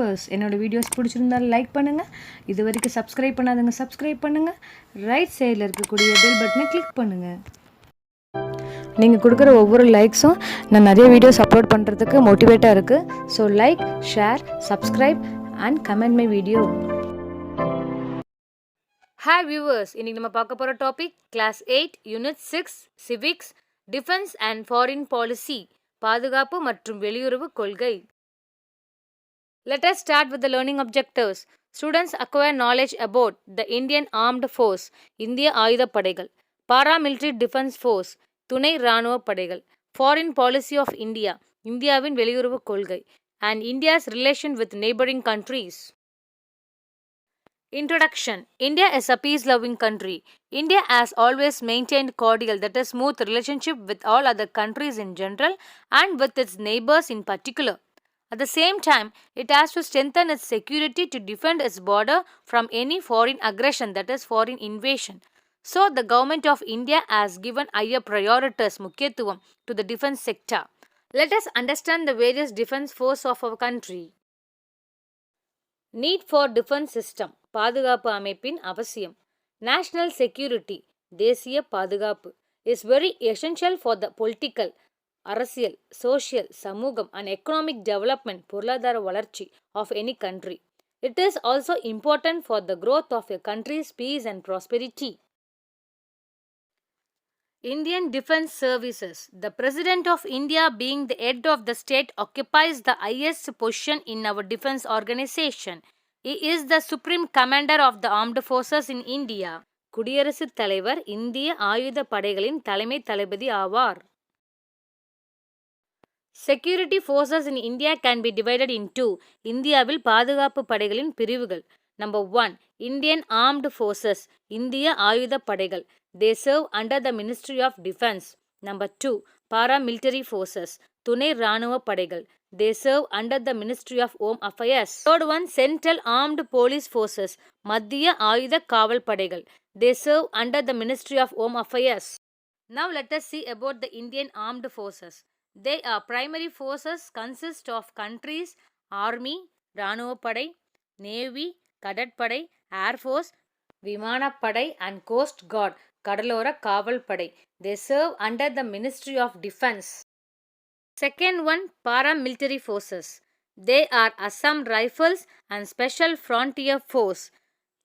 Viewers, என்னோட videos பிடிச்சிருந்தால் like பண்ணுங்கள். இது வரைக்கும் சப்ஸ்கிரைப் பண்ணாதவங்க சப்ஸ்கிரைப் பண்ணுங்கள். ரைட் சைடில் இருக்கக்கூடிய பெல் பட்டனை கிளிக் பண்ணுங்கள். நீங்கள் கொடுக்குற ஒவ்வொரு லைக்ஸும் நான் நிறைய வீடியோஸ் அப்லோட் பண்ணுறதுக்கு மோட்டிவேட்டாக இருக்குது. So like, share, subscribe and comment my video. Hi viewers, இன்றைக்கி நம்ம பார்க்க போகிற topic class 8 unit 6 civics, defence and foreign policy, பாதுகாப்பு மற்றும் வெளியுறவு கொள்கை. Let us start with the learning objectives. Students acquire knowledge about the Indian Armed Force, இந்திய ஆயுதப்படைகள், Paramilitary Defense Force, துணை இராணுவ படைகள், Foreign Policy of India, இந்தியாவின் வெளியுறவு கொள்கை, and India's relation with neighboring countries. Introduction. India is a peace-loving country. India has always maintained cordial, that is smooth relationship with all other countries in general and with its neighbors in particular. At the same time, it has to strengthen its security to defend its border from any foreign aggression, that is foreign invasion. So, the government of India has given higher priorities முக்கியத்துவம் to the defense sector. Let us understand the various defense force of our country. Need for defense system, பாதுகாப்பு அமைப்பின் அவசியம். National security, தேசிய பாதுகாப்பு, is very essential for the political, அரசியல், social, சமூகம் and economic development, பொருளாதார வளர்ச்சி of any country. It is also important for the growth of a country's peace and prosperity. Indian Defence Services. The President of India, being the head of the state, occupies the highest position in our defence organization. He is the Supreme Commander of the Armed Forces in India. குடியரசுத் தலைவர் இந்திய ஆயுத படைகளின் தலைமை தளபதி ஆவார். Security forces in India can be divided into இந்தியாவில் பாதுகாப்பு படைகளின் பிரிவுகள். Number 1. Indian Armed Forces, இந்திய ஆயுத படைகள். They serve under the Ministry of Defence. Number 2. Paramilitary Forces, துணை இராணுவ படைகள். They serve under the Ministry of Home Affairs. Third one, Central Armed Police Forces, மத்திய ஆயுத காவல் படைகள். They serve under the Ministry of Home Affairs. Now let us see about the Indian Armed Forces. They are primary forces consist of countries, army, இராணுவப்படை, navy, கடற்படை, air force, விமானப்படை and coast guard, கடலோர காவல் படை. They serve under the Ministry of Defence. Second one, paramilitary forces. They are Assam Rifles and Special Frontier Force,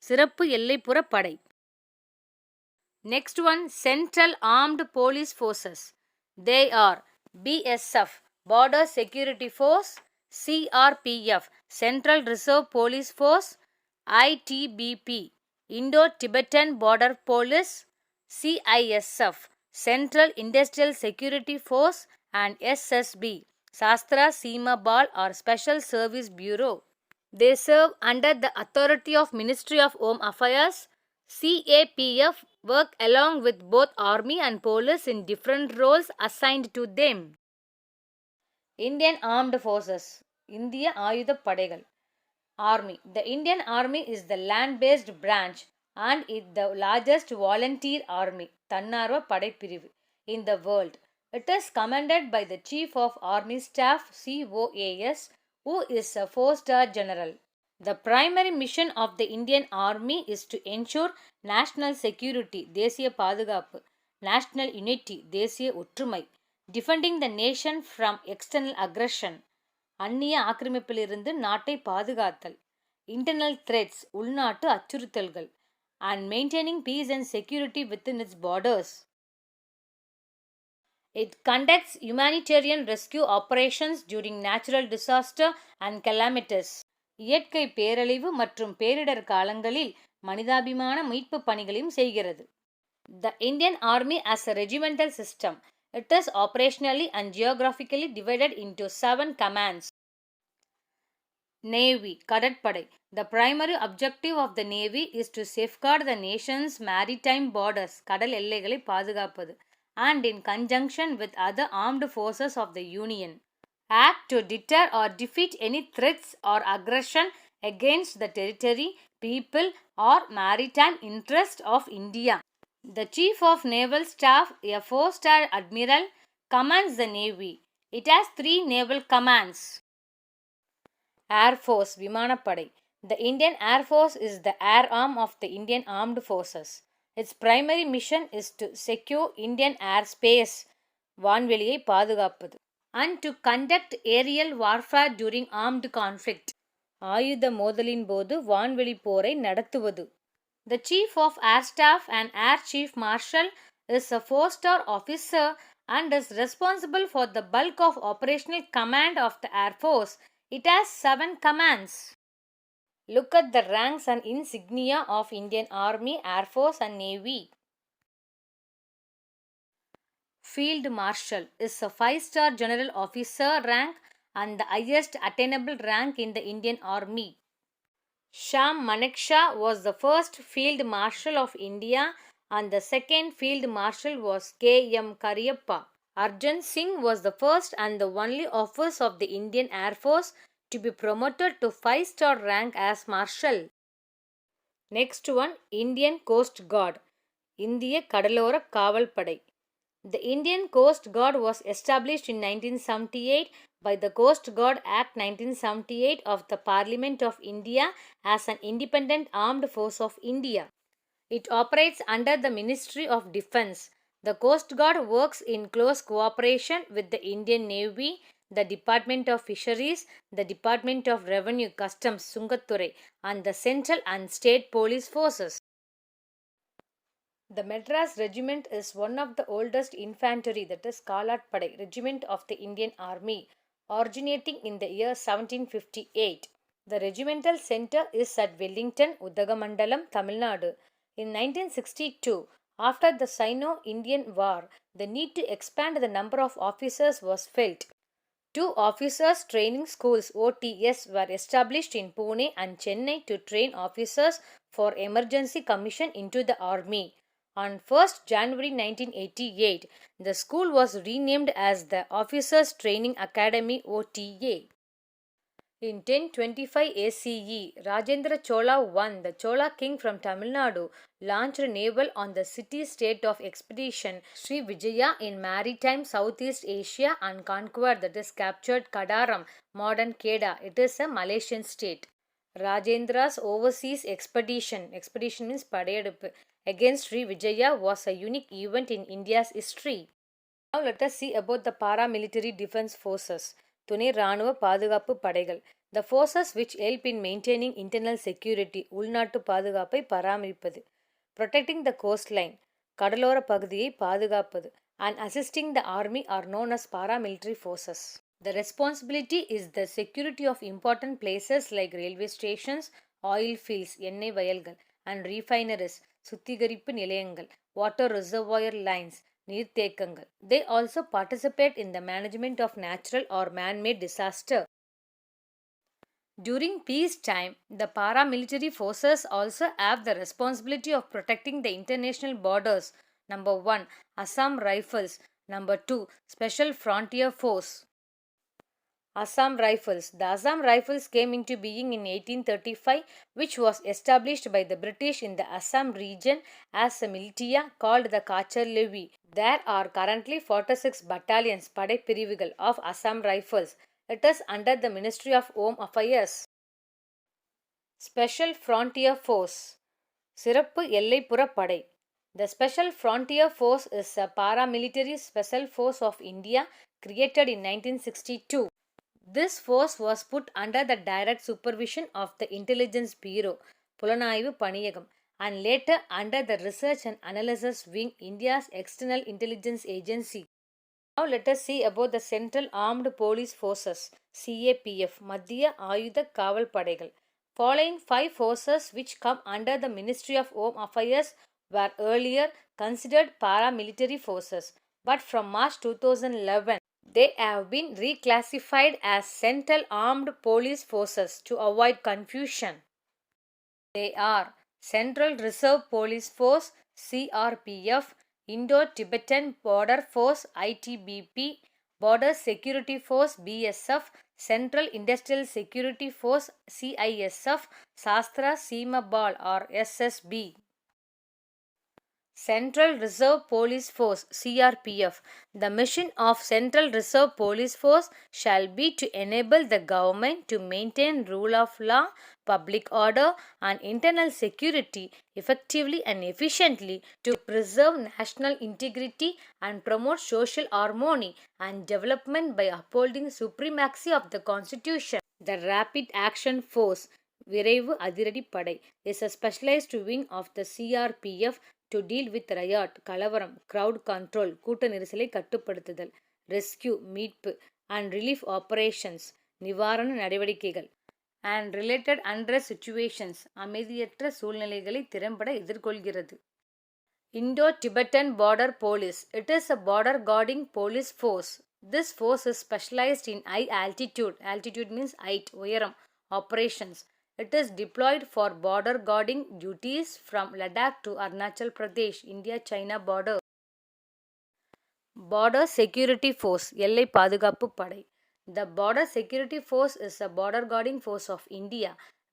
சிறப்பு எல்லைப்புற படை. Next one, Central Armed Police Forces. They are BSF, Border Security Force, CRPF, Central Reserve Police Force, ITBP, Indo-Tibetan Border Police, CISF, Central Industrial Security Force, and SSB, Shastra Seema Bal or Special Service Bureau. They serve under the authority of Ministry of Home Affairs. CAPF work along with both army and police in different roles assigned to them. Indian Armed Forces, இந்திய ஆயுத படைகள். Army. The Indian Army is the land-based branch and is the largest volunteer army, தன்னார்வ படைப்பிரிவு, in the world. It is commanded by the Chief of Army Staff, COAS, who is a 4-star general. The primary mission of the Indian Army is to ensure national security, தேசிய பாதுகாப்பு, national unity, தேசிய ஒற்றுமை, defending the nation from external aggression, அந்நிய ஆக்கிரமிப்பிலிருந்து நாட்டை பாதுகாத்தல், internal threats, உள்நாட்டு அச்சுறுத்தல்கள், and maintaining peace and security within its borders. It conducts humanitarian rescue operations during natural disaster and calamities. இயற்கை பேரழிவு மற்றும் பேரிடர் காலங்களில் மனிதாபிமான மீட்பு பணிகளையும் செய்கிறது. The Indian Army has a regimental system. It is operationally and geographically divided into 7 commands. Navy, கடற்படை. The primary objective of the Navy is to safeguard the nation's maritime borders, கடல் எல்லைகளை பாதுகாப்பது, and in conjunction with other armed forces of the Union, act to deter or defeat any threats or aggression against the territory, people, or maritime interest of India. The Chief of Naval Staff, a 4-star admiral, commands the Navy. It has 3 naval commands. Air Force விமானப்படை. The Indian Air Force is the air arm of the Indian Armed Forces. Its primary mission is to secure Indian airspace வான்வெளியை பாதுகாப்பது and to conduct aerial warfare during armed conflict ஆயுத மோதலின் போது வான்வெளி போரை நடத்துவது. The Chief of Air Staff and Air Chief Marshal is a 4-star officer and is responsible for the bulk of operational command of the Air Force. It has 7 commands. Look at the ranks and insignia of Indian Army, Air Force and Navy. Field Marshal is a 5-star general officer rank and the highest attainable rank in the Indian Army. Sham Manekshaw was the first Field Marshal of India and the second Field Marshal was K.M. Kariyappa. Arjun Singh was the first and the only officer of the Indian Air Force to be promoted to 5-star rank as Marshal. Next one, Indian Coast Guard. இந்திய கடலோர காவல் படை. The Indian Coast Guard was established in 1978 by the Coast Guard Act 1978 of the Parliament of India as an independent armed force of India. It operates under the Ministry of Defence. The Coast Guard works in close cooperation with the Indian Navy, the Department of Fisheries, the Department of Revenue Customs Sungathurai and the Central and State Police Forces. The Madras Regiment is one of the oldest infantry, that is Kalat Padai regiment of the Indian Army, originating in the year 1758. The regimental center is at Wellington, Udagamandalam, Tamil Nadu. In 1962, after the Sino-Indian War, the need to expand the number of officers was felt. 2 officers training schools OTS were established in Pune and Chennai to train officers for emergency commission into the army. On 1st January 1988, the school was renamed as the Officers Training Academy OTA. In 1025 ACE, Rajendra Chola I, the Chola king from Tamil Nadu, launched naval on the city-state of expedition Sri Vijaya in maritime Southeast Asia and conquered, that is captured Kadaram, modern Kedah. It is a Malaysian state. Rajendra's overseas expedition means padayaduppu, against Sri Vijaya was a unique event in India's history. Now let us see about the paramilitary defense forces. துணை இராணுவ பாதுகாப்பு படைகள். The forces which help in maintaining internal security, உள்நாட்டு பாதுகாப்பை பராமரிப்பது. Protecting the coastline, கடலோர பகுதியை பாதுகாப்பது. And assisting the army are known as paramilitary forces. The responsibility is the security of important places like railway stations, oil fields, எண்ணெய் வயல்கள், and refineries, சுத்திகரிப்பு நிலையங்கள், water reservoir lines, நீர்த்தேக்கங்கள். They also participate in the management of natural or man-made disaster. During peacetime, the paramilitary forces also have the responsibility of protecting the international borders. Number 1, Assam Rifles. Number 2, Special Frontier Force. Assam Rifles. The Assam Rifles came into being in 1835, which was established by the British in the Assam region as a militia called the Kachar Levy. There are currently 46 battalions படை பிரிவுகள் of Assam Rifles. It is under the Ministry of Home Affairs. Special Frontier Force. சிறப்பு எல்லைப்புற படை. The Special Frontier Force is a paramilitary special force of India created in 1962. This force was put under the direct supervision of the Intelligence Bureau, புலனாய்வு பணியகம், and later under the Research and Analysis Wing, India's external intelligence agency. Now let us see about the Central Armed Police Forces, CAPF, மத்திய ஆயுத காவல் படைகள். Following 5 forces which come under the Ministry of Home Affairs were earlier considered paramilitary forces, but from March 2011, they have been reclassified as Central Armed Police Forces to avoid confusion. They are Central Reserve Police Force CRPF, Indo-Tibetan Border Force ITBP, Border Security Force BSF, Central Industrial Security Force CISF, Sastra Seema Bal or SSB. Central Reserve Police Force CRPF. The mission of Central Reserve Police Force shall be to enable the government to maintain rule of law, public order and internal security effectively and efficiently, to preserve national integrity and promote social harmony and development by upholding supremacy of the Constitution. The Rapid Action Force விரைவு அதிரடிப்படை is a specialized wing of the CRPF to deal with riot, கலவரம், crowd control, கூட்ட நெரிசலை கட்டுப்படுத்துதல், rescue, மீட்பு and relief operations, நிவாரண நடவடிக்கைகள் and related unrest situations, அமைதியற்ற சூழ்நிலைகளை திறம்பட எதிர்கொள்கிறது. Indo-Tibetan Border Police. It is a border guarding police force. This force is specialized in high altitude. Altitude means height, உயரம், operations. It is deployed for border guarding duties from Ladakh to Arunachal Pradesh, India-China border. Border Security Force, எல்லை பாதுகாப்பு படை. The Border Security Force is a border guarding force of India.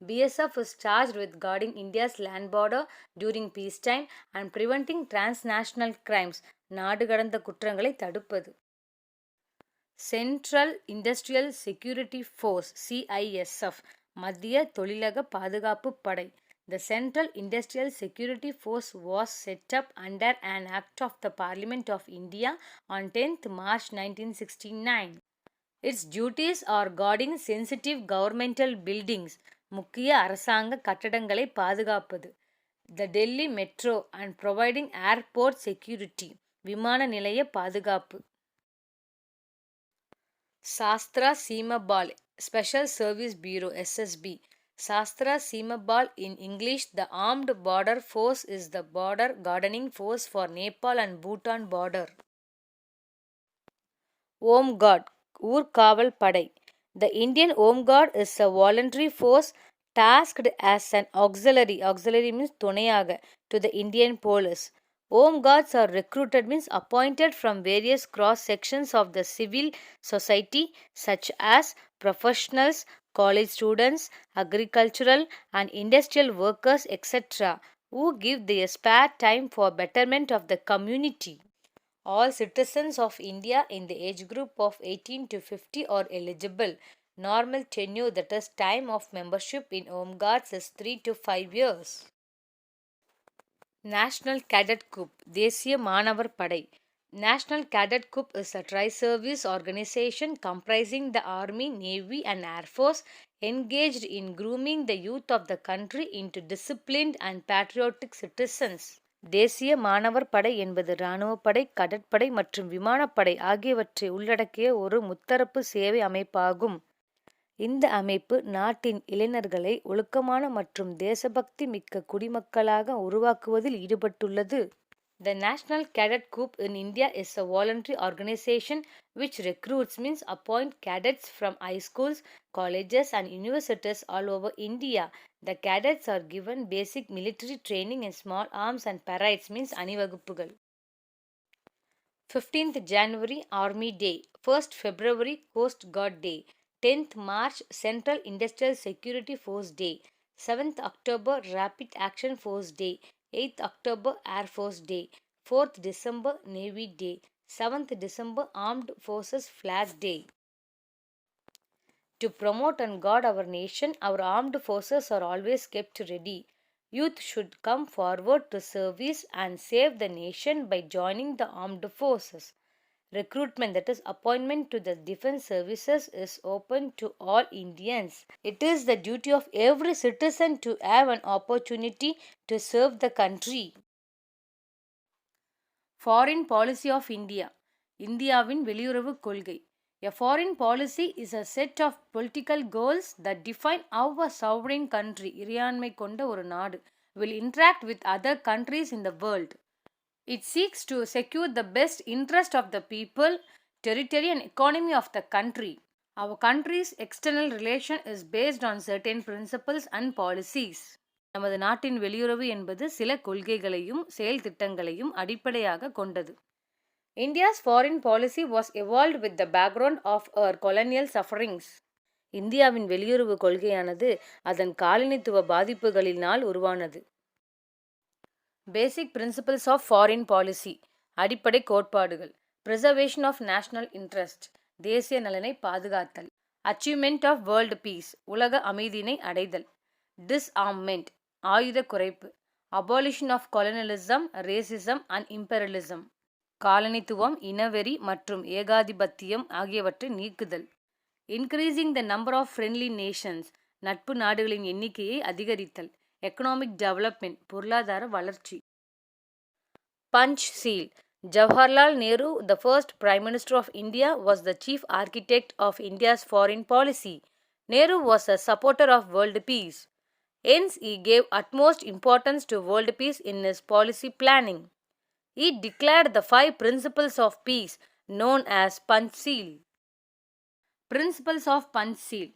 BSF is charged with guarding India's land border during peacetime and preventing transnational crimes, நாடு கடந்த குற்றங்களை தடுப்பது. Central Industrial Security Force CISF, மத்திய தொழிலக பாதுகாப்பு படை. The Central Industrial Security Force was set up under an Act of the Parliament of India on 10th March 1969. Its duties are guarding sensitive governmental buildings, முக்கிய அரசாங்க கட்டடங்களை பாதுகாப்பது, the Delhi Metro and providing airport security, விமான நிலைய பாதுகாப்பு. Sastra Seema Bal, Special Service Bureau SSB. Sastra Seema Bal, in English, the Armed Border Force, is the border guarding force for Nepal and Bhutan border. Home Guard, ஊர்காவல் படை. The Indian Home Guard is a voluntary force tasked as an auxiliary, auxiliary means துணையாக, to the Indian police. Home Guards are recruited means appointed from various cross sections of the civil society such as professionals, college students, agricultural and industrial workers etc., who give their spare time for betterment of the community. All citizens of India in the age group of 18 to 50 are eligible. Normal tenure, that is time of membership in Home Guards, is 3 to 5 years. National Cadet Corps, தேசிய மாணவர் படை. National Cadet Corps is a tri-service organization comprising the Army, Navy and Air Force engaged in grooming the youth of the country into disciplined and patriotic citizens. தேசிய மாணவர் படை என்பது இராணுவப்படை, கடற்படை மற்றும் விமானப்படை ஆகியவற்றை உள்ளடக்கிய ஒரு முத்தரப்பு சேவை அமைப்பாகும். இந்த அமைப்பு நாட்டின் இளைஞர்களை ஒழுக்கமான மற்றும் தேசபக்தி மிக்க குடிமக்களாக உருவாக்குவதில் ஈடுபட்டுள்ளது. The National Cadet Corps in India is a voluntary organization which recruits means appoint cadets from high schools, colleges and universities all over India. The cadets are given basic military training in small arms and parades means அணிவகுப்புகள். 15th January Army Day, 1st February Coast Guard Day, 10th March Central Industrial Security Force Day, 7th October Rapid Action Force Day, 8th October Air Force Day, 4th December Navy Day, 7th December Armed Forces Flag Day. To promote and guard our nation, our armed forces are always kept ready. Youth should come forward to service and save the nation by joining the armed forces. Recruitment, that is appointment to the defense services, is open to all Indians. It is the duty of every citizen to have an opportunity to serve the country. Foreign Policy of India. இந்தியாவின் வெளியுறவு கொள்கை. A foreign policy is a set of political goals that define how a sovereign country, இறையாண்மை கொண்ட ஒரு நாடு, will interact with other countries in the world. It seeks to secure the best interest of the people, territory and economy of the country. Our country's external relation is based on certain principles and policies. நமது நாட்டின் வெளியுறவு என்பது சில கொள்கைகளையும் செயல் திட்டங்களையும் அடிப்படையாக கொண்டது. India's foreign policy was evolved with the background of her colonial sufferings. இந்தியாவின் வெளியுறவு கொள்கையானது அதன் காலனித்துவ பாதிப்புகளினால் உருவானது. Basic principles of foreign policy, அடிப்படை கோட்பாடுகள். ப்ரிசர்வேஷன் ஆஃப் நேஷனல் இன்ட்ரெஸ்ட், தேசிய நலனை பாதுகாத்தல். அச்சீவ்மெண்ட் ஆஃப் வேர்ல்டு பீஸ், உலக அமைதியினை அடைதல். டிஸ்ஆர்மெண்ட், ஆயுத குறைப்பு. Abolition of colonialism, racism and imperialism, காலனித்துவம், இனவெறி மற்றும் ஏகாதிபத்தியம் ஆகியவற்றை நீக்குதல். Increasing the number of friendly nations, நட்பு நாடுகளின் எண்ணிக்கையை அதிகரித்தல். எக்கனாமிக் டெவலப்மெண்ட், பொருளாதார வளர்ச்சி. Panchsheel. Jawaharlal Nehru, the first Prime Minister of India, was the chief architect of India's foreign policy. Nehru was a supporter of world peace. Hence, he gave utmost importance to world peace in his policy planning. He declared the 5 principles of peace, known as Panch Seal. Principles of Panch Seal.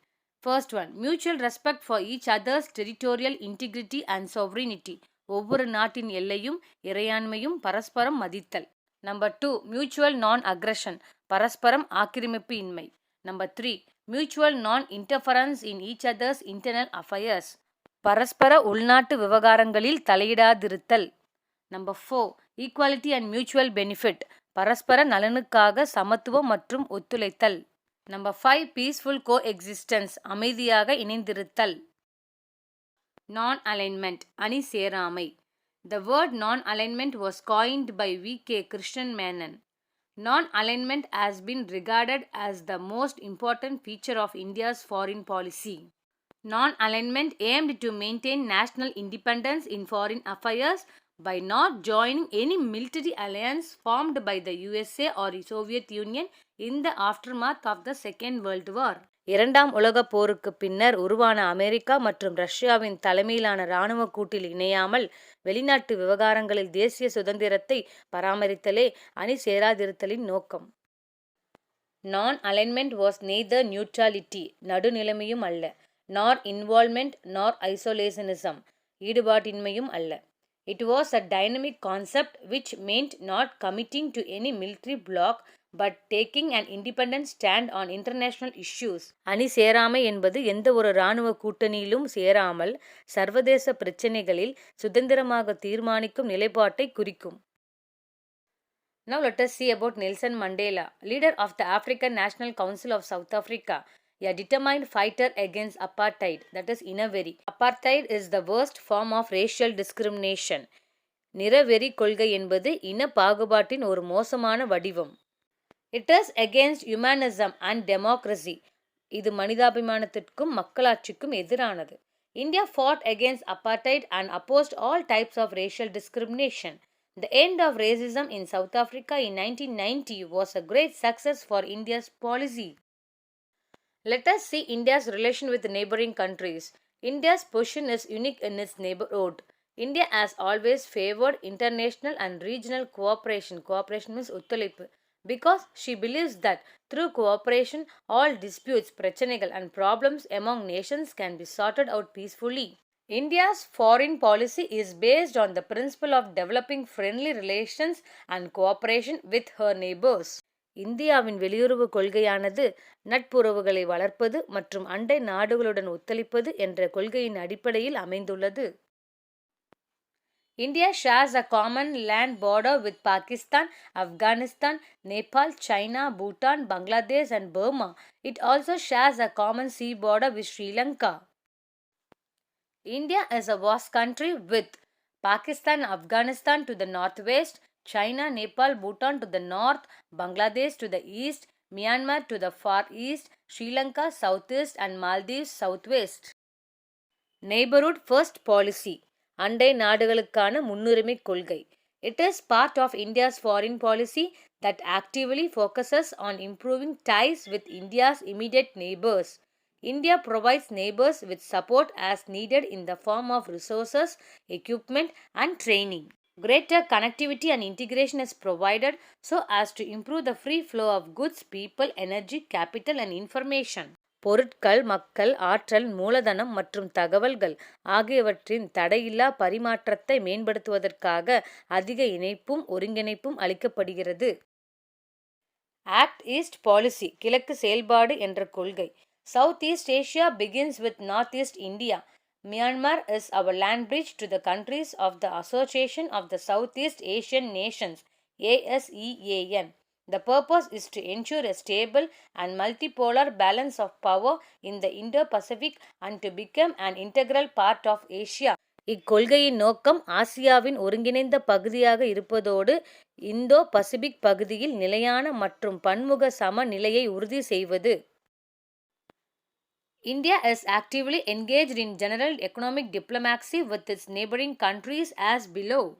First one, mutual respect for each other's territorial integrity and sovereignty. ஒவ்வொரு நாட்டின் எல்லையும் இறையாண்மையும் பரஸ்பரம் மதித்தல். Number 2, mutual non aggression, பரஸ்பரம் ஆக்கிரமிப்பு இன்மை. Number 3, mutual non interference in each other's internal affairs, பரஸ்பர உள்நாட்டு விவகாரங்களில் தலையிடாதிருத்தல். Number 4, equality and mutual benefit, பரஸ்பர நலனுக்காக சமத்துவம் மற்றும் ஒத்துழைத்தல். நம்பர் 5, பீஸ்ஃபுல் கோ எக்ஸிஸ்டன்ஸ், அமைதியாக இணைந்திருத்தல். நான் அலைன்மெண்ட், அணி சேராமை. The word non-alignment was coined by V.K. Krishnan Menon. Non-alignment has been regarded as the most important feature of India's foreign policy. Non-alignment aimed to maintain national independence in foreign affairs by not joining any military alliance formed by the USA or Soviet Union in the aftermath of the Second World War. இரண்டாம் உலகப் போருக்கு பின்னர் உருவான America மற்றும் ரஷ்யாவின் தலைமையிலான இராணுவ கூட்டில் இணையாமல் வெளிநாட்டு விவகாரங்களில் தேசிய சுதந்திரத்தை பராமரித்தலே அணி சேராதிருத்தலின் நோக்கம். Non alignment was neither neutrality, நடுநிலைமையும் அல்ல, நார் இன்வால்வ்மெண்ட் நார் ஐசோலேஷனிசம், ஈடுபாட்டின்மையும் அல்ல. It was a dynamic concept which meant not committing to any military bloc but taking an independent stand on international issues. அணி சேராமை என்பது எந்த ஒரு இராணுவ கூட்டணியிலும் சேராமல் சர்வதேச பிரச்சினைகளில் சுதந்திரமாக தீர்மானிக்கும் நிலைப்பாட்டை குறிக்கும். Now let us see about Nelson Mandela, leader of the African National Council of South Africa, a determined fighter against apartheid, that is இனவெறி. Apartheid is the worst form of racial discrimination. நிறவெறி கொள்கை என்பது இன பாகுபாட்டின் ஒரு மோசமான வடிவம். It is against humanism and democracy. இது மனிதாபிமானத்திற்கும் மக்களாட்சிக்கும் எதிரானது. India fought against apartheid and opposed all types of racial discrimination. The end of racism in South Africa in 1990 was a great success for India's policy. Let us see India's relation with neighboring countries. India's position is unique in its neighborhood. India has always favored international and regional cooperation. Cooperation means ஒத்துழைப்பு. Because she believes that through cooperation, all disputes, பிரச்சனைகள் and problems among nations can be sorted out peacefully. India's foreign policy is based on the principle of developing friendly relations and cooperation with her neighbors. இந்தியாவின் வெளியுறவு கொள்கையானது நட்புறவுகளை வளர்ப்பது மற்றும் அண்டை நாடுகளுடன் ஒத்துழைப்பது என்ற கொள்கையின் அடிப்படையில் அமைந்துள்ளது. India shares a common land border with Pakistan, Afghanistan, Nepal, China, Bhutan, Bangladesh and Burma. It also shares a common sea border with Sri Lanka. India is a vast country with Pakistan, Afghanistan to the northwest, China, Nepal, Bhutan to the north, Bangladesh to the east, Myanmar to the far east, Sri Lanka southeast and Maldives southwest. Neighborhood first policy. அண்டை நாடுகளுக்கான முன்னுரிமை கொள்கை. It is part of India's foreign policy that actively focuses on improving ties with India's immediate neighbors. India provides neighbors with support as needed in the form of resources, equipment and training. Greater connectivity and integration is provided so as to improve the free flow of goods, people, energy, capital and information. பொருட்கள், மக்கள், ஆற்றல், மூலதனம் மற்றும் தகவல்கள் ஆகியவற்றின் தடையில்லா பரிமாற்றத்தை மேம்படுத்துவதற்காக அதிக இணைப்பும் ஒருங்கிணைப்பும் அளிக்கப்படுகிறது. ஆக்ட் ஈஸ்ட் பாலிசி, கிழக்கு செயல்பாடு என்ற கொள்கை. Southeast Asia begins with Northeast India. Myanmar is our land bridge to the countries of the Association of the Southeast Asian Nations, ASEAN. The purpose is to ensure a stable and multipolar balance of power in the Indo-Pacific and to become an integral part of Asia. இக்கொள்கையின் நோக்கம் ஆசியாவின் ஒருங்கிணைந்த பகுதியாக இருப்பதோடு Indo Pacific பகுதியில் நிலையான மற்றும் பன்முக சமநிலையை உறுதி செய்வது. India is actively engaged in general economic diplomacy with its neighboring countries as below.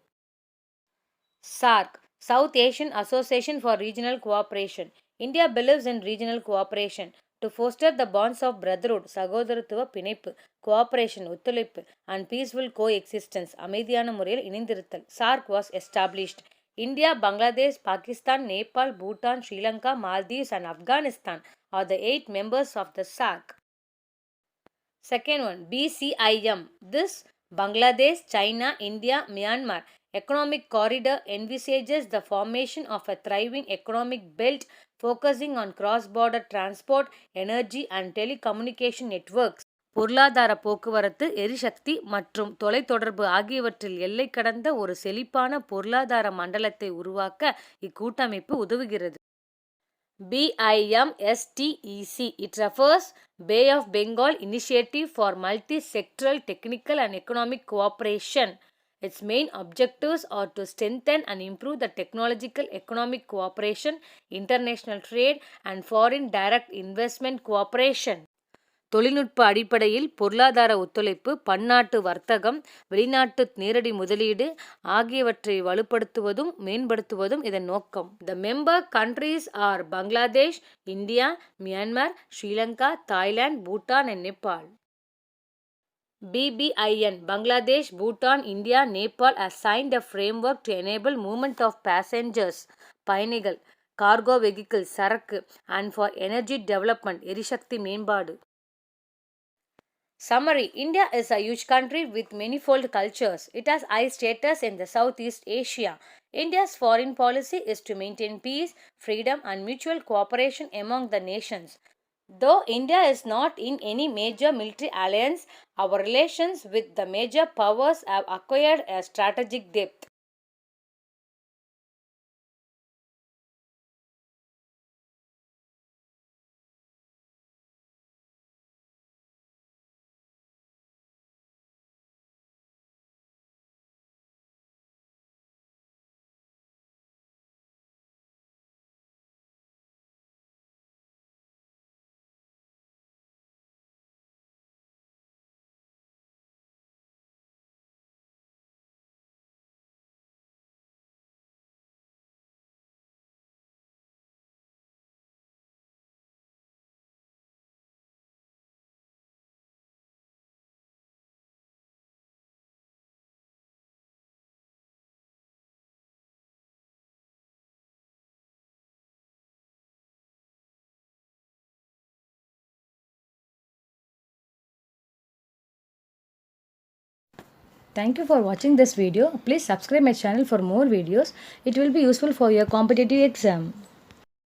SAARC, South Asian Association for Regional Cooperation. India believes in regional cooperation to foster the bonds of brotherhood, சகோதரத்துவ பிணைப்பு, cooperation, ஒத்துழைப்பு, and peaceful coexistence, அமைதியான முறையில் இணைந்திருத்தல். SAARC was established. India, Bangladesh, Pakistan, Nepal, Bhutan, Sri Lanka, Maldives, and Afghanistan are the 8 members of the SAARC. Second one, BCIM. This Bangladesh, China, India, Myanmar economic corridor envisages the formation of a thriving economic belt focusing on cross-border transport, energy and telecommunication networks. பொருளாதார போக்குவரத்து, எரிசக்தி மற்றும் தொலைத்தொடர்பு ஆகியவற்றில் எல்லை கடந்த ஒரு செழிப்பான பொருளாதார மண்டலத்தை உருவாக்க இக்கூட்டமைப்பு உதவுகிறது. BIMSTEC. It refers Bay of Bengal Initiative for Multi-Sectoral Technical and Economic Cooperation. Its main objectives are to strengthen and improve the technological economic cooperation, international trade, and foreign direct investment cooperation. தொழில்நுட்ப அடிப்படையில் பொருளாதார ஒத்துழைப்பு, பன்னாட்டு வர்த்தகம், வெளிநாட்டு நேரடி முதலீடு ஆகியவற்றை வலுப்படுத்துவதும் மேம்படுத்துவதும் இதன் நோக்கம். The member countries are Bangladesh, India, Myanmar, Sri Lanka, Thailand, Bhutan and Nepal. BBIN. Bangladesh, Bhutan, India, Nepal have signed a framework to enable movement of passengers, பயணிகள், cargo vehicles, சரக்கு, and for energy development, எரிசக்தி மேம்பாடு. Summary. India is a huge country with manifold cultures. It has high status in the Southeast Asia. India's foreign policy is to maintain peace, freedom and mutual cooperation among the nations. Though India is not in any major military alliance, our relations with the major powers have acquired a strategic depth. Thank you for watching this video. Please subscribe my channel for more videos. It will be useful for your competitive exam.